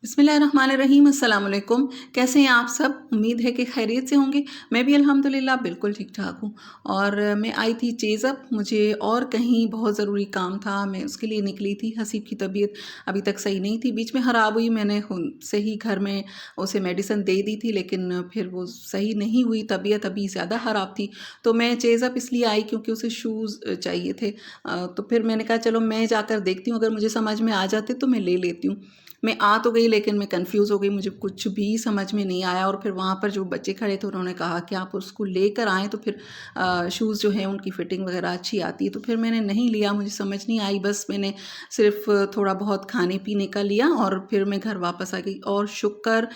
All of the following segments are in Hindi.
बिस्मिल्लाहिर्रहमानिर्रहीम अस्सलाम वालेकुम। कैसे हैं आप सब? उम्मीद है कि खैरियत से होंगे। मैं भी अल्हम्दुलिल्लाह बिल्कुल ठीक-ठाक हूँ। और मैं आई थी चेज़अप, मुझे और कहीं बहुत ज़रूरी काम था, मैं उसके लिए निकली थी। हसीब की तबीयत अभी तक सही नहीं थी, बीच में ख़राब हुई। मैंने खुद से ही घर में उसे मेडिसिन दे दी थी, लेकिन फिर वो सही नहीं हुई, तबीयत अभी ज़्यादा ख़राब थी। तो मैं चेज़अप इसलिए आई क्योंकि उसे शूज़ चाहिए थे। तो फिर मैंने कहा चलो मैं जाकर देखती हूँ, अगर मुझे समझ में आ जाते तो मैं ले लेती हूँ। मैं आ तो गई, लेकिन मैं कन्फ्यूज़ हो गई, मुझे कुछ भी समझ में नहीं आया। और फिर वहाँ पर जो बच्चे खड़े थे उन्होंने कहा कि आप उसको लेकर आएँ तो फिर शूज़ जो हैं उनकी फ़िटिंग वगैरह अच्छी आती है। तो फिर मैंने नहीं लिया, मुझे समझ नहीं आई, बस मैंने सिर्फ़ थोड़ा बहुत खाने-पीने का लिया और फिर मैं घर वापस आ गई। और शुक्र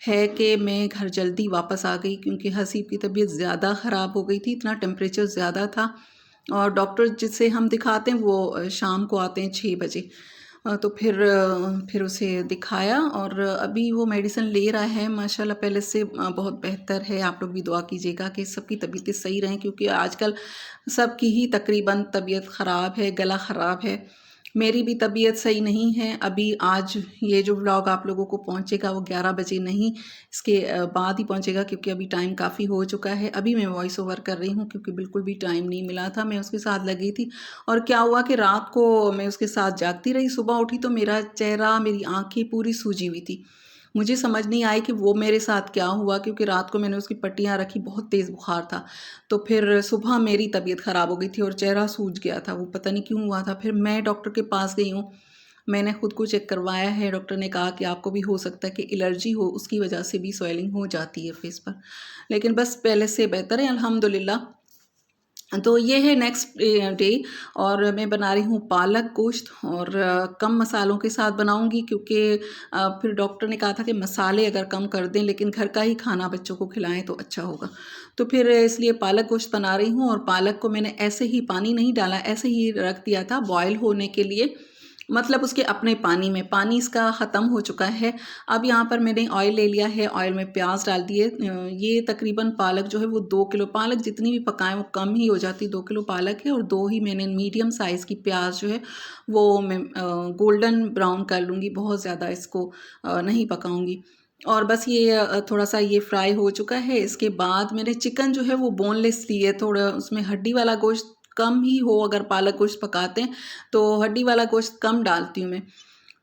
है कि मैं घर जल्दी वापस आ गई, क्योंकि हसीब की तबीयत ज़्यादा ख़राब हो गई थी, इतना टेम्परेचर ज़्यादा था। और डॉक्टर जिसे हम दिखाते हैं वो शाम को आते हैं 6 बजे। तो फिर उसे दिखाया और अभी वो मेडिसिन ले रहा है, माशाल्लाह पहले से बहुत बेहतर है। आप लोग भी दुआ कीजिएगा कि सबकी तबीयतें सही रहें, क्योंकि आजकल सबकी ही तकरीबन तबीयत ख़राब है, गला ख़राब है। मेरी भी तबीयत सही नहीं है। अभी आज ये जो व्लॉग आप लोगों को पहुंचेगा वो 11 बजे नहीं, इसके बाद ही पहुंचेगा, क्योंकि अभी टाइम काफ़ी हो चुका है। अभी मैं वॉइस ओवर कर रही हूँ क्योंकि बिल्कुल भी टाइम नहीं मिला था, मैं उसके साथ लगी थी। और क्या हुआ कि रात को मैं उसके साथ जागती रही, सुबह उठी तो मेरा चेहरा, मेरी आंखें पूरी सूजी हुई थी। मुझे समझ नहीं आई कि वो मेरे साथ क्या हुआ, क्योंकि रात को मैंने उसकी पट्टियाँ रखी, बहुत तेज़ बुखार था। तो फिर सुबह मेरी तबीयत ख़राब हो गई थी और चेहरा सूज गया था, वो पता नहीं क्यों हुआ था। फिर मैं डॉक्टर के पास गई हूँ, मैंने खुद को चेक करवाया है। डॉक्टर ने कहा कि आपको भी हो सकता है कि एलर्जी हो, उसकी वजह से भी स्वेलिंग हो जाती है फेस पर। लेकिन बस पहले से बेहतर है अल्हम्दुलिल्लाह। तो ये है नेक्स्ट डे। और मैं बना रही हूँ पालक गोश्त, और कम मसालों के साथ बनाऊँगी, क्योंकि फिर डॉक्टर ने कहा था कि मसाले अगर कम कर दें, लेकिन घर का ही खाना बच्चों को खिलाएं तो अच्छा होगा। तो फिर इसलिए पालक गोश्त बना रही हूँ। और पालक को मैंने ऐसे ही, पानी नहीं डाला, ऐसे ही रख दिया था बॉयल होने के लिए, मतलब उसके अपने पानी में। पानी इसका ख़त्म हो चुका है। अब यहाँ पर मैंने ऑयल ले लिया है, ऑयल में प्याज डाल दिए। ये तकरीबन पालक जो है वो 2 किलो, पालक जितनी भी पकाएं वो कम ही हो जाती। 2 किलो पालक है और 2 ही मैंने मीडियम साइज़ की प्याज जो है वो मैं गोल्डन ब्राउन कर लूँगी, बहुत ज़्यादा इसको नहीं पकाऊँगी। और बस ये थोड़ा सा ये फ्राई हो चुका है। इसके बाद मैंने चिकन जो है वो बोनलेस ली है, थोड़ा उसमें हड्डी वाला गोश्त कम ही हो, अगर पालक गोश्त पकाते हैं तो हड्डी वाला गोश्त कम डालती हूँ मैं।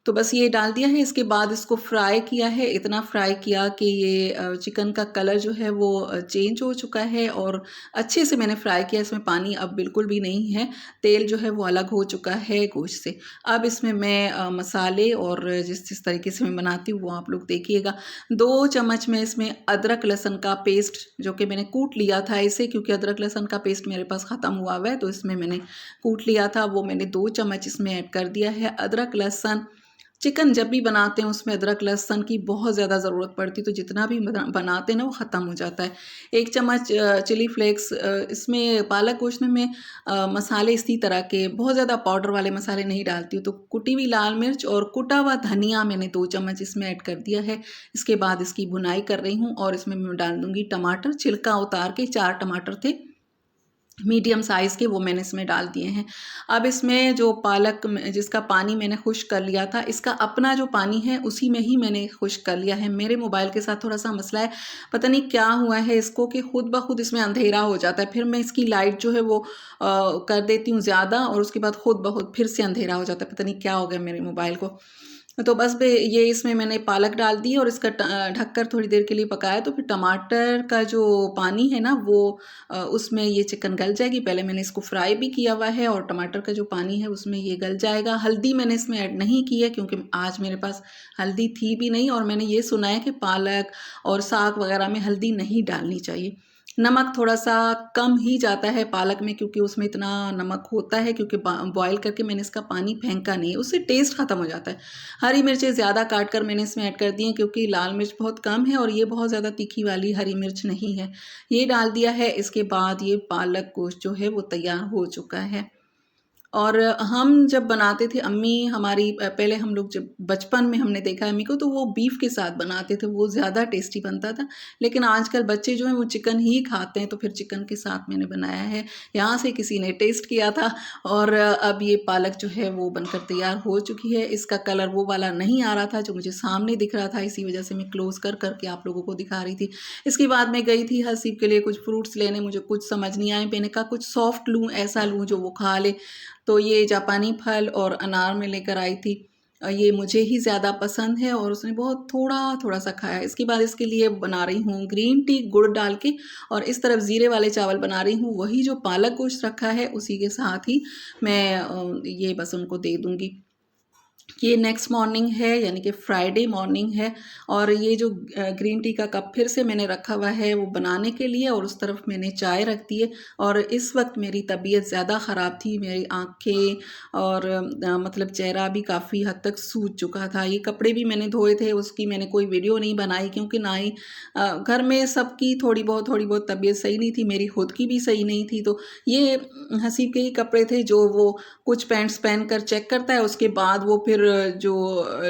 तो बस ये डाल दिया है। इसके बाद इसको फ्राई किया है, इतना फ्राई किया कि ये चिकन का कलर जो है वो चेंज हो चुका है, और अच्छे से मैंने फ्राई किया। इसमें पानी अब बिल्कुल भी नहीं है, तेल जो है वो अलग हो चुका है गोश्त से। अब इसमें मैं मसाले, और जिस जिस तरीके से मैं बनाती हूँ वो आप लोग देखिएगा। 2 चम्मच में इसमें अदरक लहसुन का पेस्ट, जो कि मैंने कूट लिया था इसे, क्योंकि अदरक लहसुन का पेस्ट मेरे पास ख़त्म हुआ हुआ है, तो इसमें मैंने कूट लिया था, वो मैंने 2 चम्मच इसमें ऐड कर दिया है। अदरक लहसुन, चिकन जब भी बनाते हैं उसमें अदरक लहसुन की बहुत ज़्यादा ज़रूरत पड़ती है, तो जितना भी बनाते हैं ना वो ख़त्म हो जाता है। 1 चम्मच चिली फ्लेक्स, इसमें पालक गोश्त में मैं मसाले इसी तरह के बहुत ज़्यादा पाउडर वाले मसाले नहीं डालती हूँ। तो कुटी हुई लाल मिर्च और कुटा हुआ धनिया मैंने 2 चम्मच इसमें ऐड कर दिया है। इसके बाद इसकी भुनाई कर रही हूँ, और इसमें मैं डाल दूँगी टमाटर, छिलका उतार के 4 टमाटर थे मीडियम साइज़ के, वो मैंने इसमें डाल दिए हैं। अब इसमें जो पालक में जिसका पानी मैंने खुश्क कर लिया था, इसका अपना जो पानी है उसी में ही मैंने खुश्क कर लिया है। मेरे मोबाइल के साथ थोड़ा-सा मसला है, पता नहीं क्या हुआ है इसको कि खुद ब खुद इसमें अंधेरा हो जाता है। फिर मैं इसकी लाइट जो है वो कर देती हूँ ज़्यादा, और उसके बाद खुद ब खुद फिर से अंधेरा हो जाता है। पता नहीं क्या हो गया मेरे मोबाइल को। तो बस ये इसमें मैंने पालक डाल दी और इसका ढककर थोड़ी देर के लिए पकाया। तो फिर टमाटर का जो पानी है ना वो उसमें ये चिकन गल जाएगी। पहले मैंने इसको फ्राई भी किया हुआ है, और टमाटर का जो पानी है उसमें ये गल जाएगा। हल्दी मैंने इसमें ऐड नहीं की है, क्योंकि आज मेरे पास हल्दी थी भी नहीं, और मैंने ये सुना है कि पालक और साग वगैरह में हल्दी नहीं डालनी चाहिए। नमक थोड़ा-सा कम ही जाता है पालक में, क्योंकि उसमें इतना नमक होता है, क्योंकि बॉयल करके मैंने इसका पानी फेंका नहीं है, उससे टेस्ट ख़त्म हो जाता है। हरी मिर्चें ज़्यादा काट कर मैंने इसमें ऐड कर दी हैं, क्योंकि लाल मिर्च बहुत कम है और ये बहुत ज़्यादा तीखी वाली हरी मिर्च नहीं है। ये डाल दिया है। इसके बाद ये पालक गोश्त जो है वो तैयार हो चुका है। और हम जब बनाते थे अम्मी हमारी पहले हम लोग जब बचपन में हमने देखा है अम्मी को, तो वो बीफ के साथ बनाते थे, वो ज़्यादा टेस्टी बनता था। लेकिन आजकल बच्चे जो हैं वो चिकन ही खाते हैं, तो फिर चिकन के साथ मैंने बनाया है। यहाँ से किसी ने टेस्ट किया था और अब ये पालक जो है वो बनकर तैयार हो चुकी है। इसका कलर वो वाला नहीं आ रहा था जो मुझे सामने दिख रहा था, इसी वजह से मैं क्लोज़ कर कर के आप लोगों को दिखा रही थी। इसके बाद मैं गई थी हसीब के लिए कुछ फ्रूट्स लेने, मुझे कुछ समझ नहीं आए। मैंने कहा कुछ सॉफ्ट लूँ, ऐसा लूँ जो वो खा ले। तो ये जापानी फल और अनार में लेकर आई थी। ये मुझे ही ज़्यादा पसंद है और उसने बहुत थोड़ा-थोड़ा सा खाया। इसके बाद इसके लिए बना रही हूँ ग्रीन टी गुड़ डाल के, और इस तरफ ज़ीरे वाले चावल बना रही हूँ। वही जो पालक गोश्त रखा है उसी के साथ ही मैं ये बस उनको दे दूँगी। ये नेक्स्ट मॉर्निंग है, यानी कि फ्राइडे मॉर्निंग है, और ये जो ग्रीन टी का कप फिर से मैंने रखा हुआ है वो बनाने के लिए, और उस तरफ मैंने चाय रख दी है। और इस वक्त मेरी तबीयत ज़्यादा ख़राब थी, मेरी आँखें और मतलब चेहरा भी काफ़ी हद तक सूज चुका था। ये कपड़े भी मैंने धोए थे, उसकी मैंने कोई वीडियो नहीं बनाई, क्योंकि ना ही घर में सबकी थोड़ी बहुत तबीयत सही नहीं थी, मेरी खुद की भी सही नहीं थी। तो ये हसीब के ही कपड़े थे जो वो कुछ पैंट्स पहन कर चेक करता है, उसके बाद वो फिर जो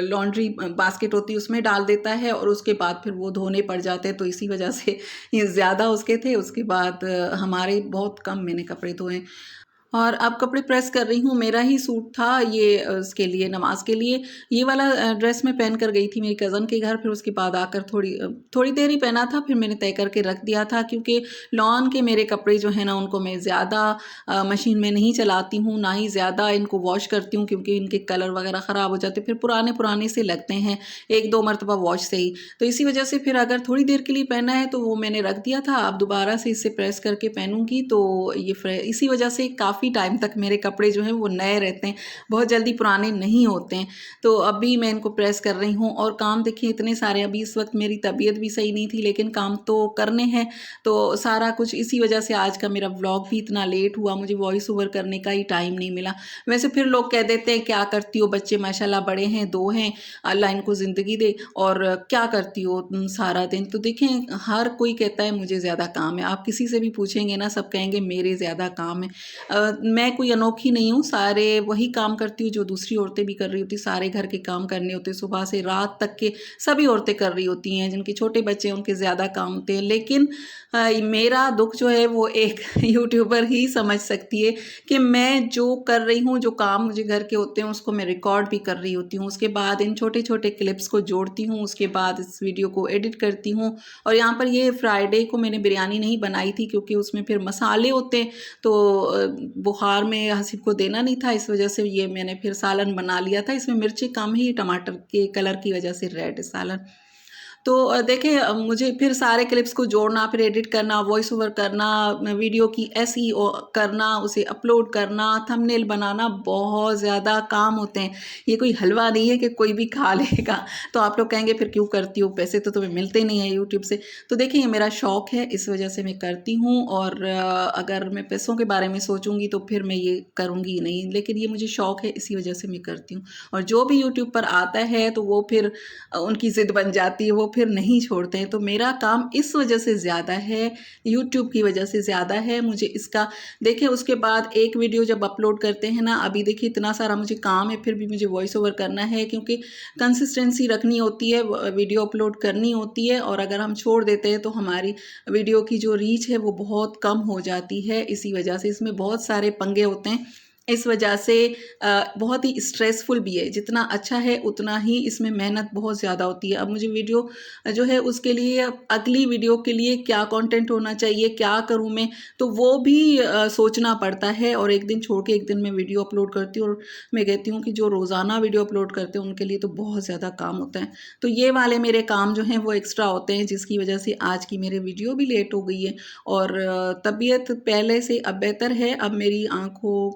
लॉन्ड्री बास्केट होती है उसमें डाल देता है, और उसके बाद फिर वो धोने पड़ जाते हैं। तो इसी वजह से ये ज़्यादा उसके थे। उसके बाद हमारे बहुत कम मैंने कपड़े धोए। और अब कपड़े प्रेस कर रही हूँ। मेरा ही सूट था ये उसके लिए, नमाज़ के लिए। ये वाला ड्रेस मैं पहन कर गई थी मेरी कज़न के घर, फिर उसके बाद आकर थोड़ी देर ही पहना था, फिर मैंने तय करके रख दिया था, क्योंकि लॉन के मेरे कपड़े जो हैं ना उनको मैं ज़्यादा मशीन में नहीं चलाती हूँ, ना ही ज़्यादा इनको वॉश करती हूँ, क्योंकि इनके कलर वगैरह ख़राब हो जाते, फिर पुराने से लगते हैं 1-2 मरतबा वॉश से ही। तो इसी वजह से फिर अगर थोड़ी देर के लिए पहना है तो वो मैंने रख दिया था। अब दोबारा से इसे प्रेस करके पहनूँगी तो ये इसी वजह से काफ़ी टाइम तक मेरे कपड़े जो हैं वो नए रहते हैं, बहुत जल्दी पुराने नहीं होते हैं। तो अभी मैं इनको प्रेस कर रही हूँ, और काम देखिए इतने सारे, अभी इस वक्त मेरी तबीयत भी सही नहीं थी, लेकिन काम तो करने हैं। तो सारा कुछ इसी वजह से आज का मेरा व्लॉग भी इतना लेट हुआ, मुझे वॉइस ओवर करने का ही टाइम नहीं मिला। वैसे फिर लोग कह देते हैं क्या करती हो, बच्चे माशाल्लाह बड़े हैं, 2 हैं, अल्लाह इनको ज़िंदगी दे, और क्या करती हो तुम सारा दिन। तो देखें, हर कोई कहता है मुझे ज़्यादा काम है, आप किसी से भी पूछेंगे ना सब कहेंगे मेरे ज़्यादा काम है। मैं कोई अनोखी नहीं हूँ, सारे वही काम करती हूँ जो दूसरी औरतें भी कर रही होती, सारे घर के काम करने होते, सुबह से रात तक के सभी औरतें कर रही होती हैं। जिनके छोटे बच्चे हैं उनके ज़्यादा काम होते हैं, लेकिन मेरा दुख जो है वो एक यूट्यूबर ही समझ सकती है कि मैं जो कर रही हूँ, जो काम मुझे घर के होते हैं उसको मैं रिकॉर्ड भी कर रही होती हूँ, उसके बाद इन छोटे छोटे क्लिप्स को जोड़ती हूँ, उसके बाद इस वीडियो को एडिट करती हूँ। और यहाँ पर ये फ्राइडे को मैंने बिरयानी नहीं बनाई थी, क्योंकि उसमें फिर मसाले होते हैं, तो बुखार में हसीब को देना नहीं था, इस वजह से ये मैंने फिर सालन बना लिया था। इसमें मिर्ची कम ही, टमाटर के कलर की वजह से रेड सालन। तो देखें, मुझे फिर सारे क्लिप्स को जोड़ना, फिर एडिट करना, वॉइस ओवर करना, वीडियो की एसईओ करना, उसे अपलोड करना, थंबनेल बनाना, बहुत ज़्यादा काम होते हैं। ये कोई हलवा नहीं है कि कोई भी खा लेगा। तो आप लोग कहेंगे फिर क्यों करती हो, पैसे तो तुम्हें मिलते नहीं हैं यूट्यूब से। तो देखिए, ये मेरा शौक़ है, इस वजह से मैं करती हूँ, और अगर मैं पैसों के बारे में सोचूंगी तो फिर मैं ये करूँगी ही नहीं, लेकिन ये मुझे शौक़ है, इसी वजह से मैं करती हूँ। और जो भी यूट्यूब पर आता है तो वो फिर उनकी ज़िद बन जाती है, वो फिर नहीं छोड़ते हैं। तो मेरा काम इस वजह से ज़्यादा है, यूट्यूब की वजह से ज़्यादा है। मुझे इसका देखिए, उसके बाद एक वीडियो जब अपलोड करते हैं ना, अभी देखिए इतना सारा मुझे काम है, फिर भी मुझे वॉइस ओवर करना है, क्योंकि कंसिस्टेंसी रखनी होती है, वीडियो अपलोड करनी होती है, और अगर हम छोड़ देते हैं तो हमारी वीडियो की जो रीच है वो बहुत कम हो जाती है। इसी वजह से इसमें बहुत सारे पंगे होते हैं, इस वजह से बहुत ही स्ट्रेसफुल भी है। जितना अच्छा है उतना ही इसमें मेहनत बहुत ज़्यादा होती है। अब मुझे वीडियो जो है उसके लिए, अगली वीडियो के लिए क्या कंटेंट होना चाहिए, क्या करूं मैं, तो वो भी सोचना पड़ता है। और एक दिन छोड़ के एक दिन मैं वीडियो अपलोड करती हूँ, और मैं कहती हूँ कि जो रोज़ाना वीडियो अपलोड करते हैं उनके लिए तो बहुत ज़्यादा काम होता है। तो ये वाले मेरे काम जो हैं वो एक्स्ट्रा होते हैं, जिसकी वजह से आज की मेरी वीडियो भी लेट हो गई है। और तबीयत पहले से अब बेहतर है, अब मेरी आँखों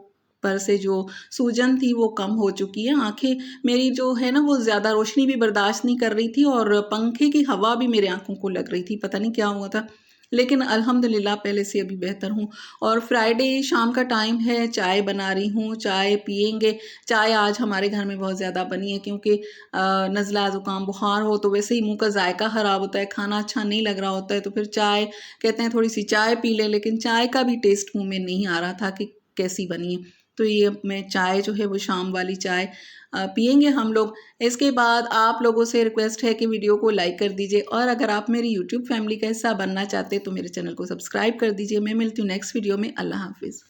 पर से जो सूजन थी वो कम हो चुकी है। आँखें मेरी जो है ना वो ज़्यादा रोशनी भी बर्दाश्त नहीं कर रही थी, और पंखे की हवा भी मेरे आँखों को लग रही थी, पता नहीं क्या हुआ था। लेकिन अल्हम्दुलिल्लाह पहले से अभी बेहतर हूँ। और फ्राइडे शाम का टाइम है, चाय बना रही हूँ, चाय पिएंगे। चाय आज हमारे घर में बहुत ज़्यादा बनी है, क्योंकि नज़ला ज़ुकाम बुखार हो तो वैसे ही मुँह का जायका ख़राब होता है, खाना अच्छा नहीं लग रहा होता है, तो फिर चाय कहते हैं थोड़ी सी चाय पी लें, लेकिन चाय का भी टेस्ट मुँह में नहीं आ रहा था कि कैसी बनी है। तो ये मैं चाय जो है वो शाम वाली चाय पिएंगे हम लोग। इसके बाद आप लोगों से रिक्वेस्ट है कि वीडियो को लाइक कर दीजिए, और अगर आप मेरी यूट्यूब फैमिली का हिस्सा बनना चाहते हैं तो मेरे चैनल को सब्सक्राइब कर दीजिए। मैं मिलती हूँ नेक्स्ट वीडियो में। अल्लाह हाफिज़।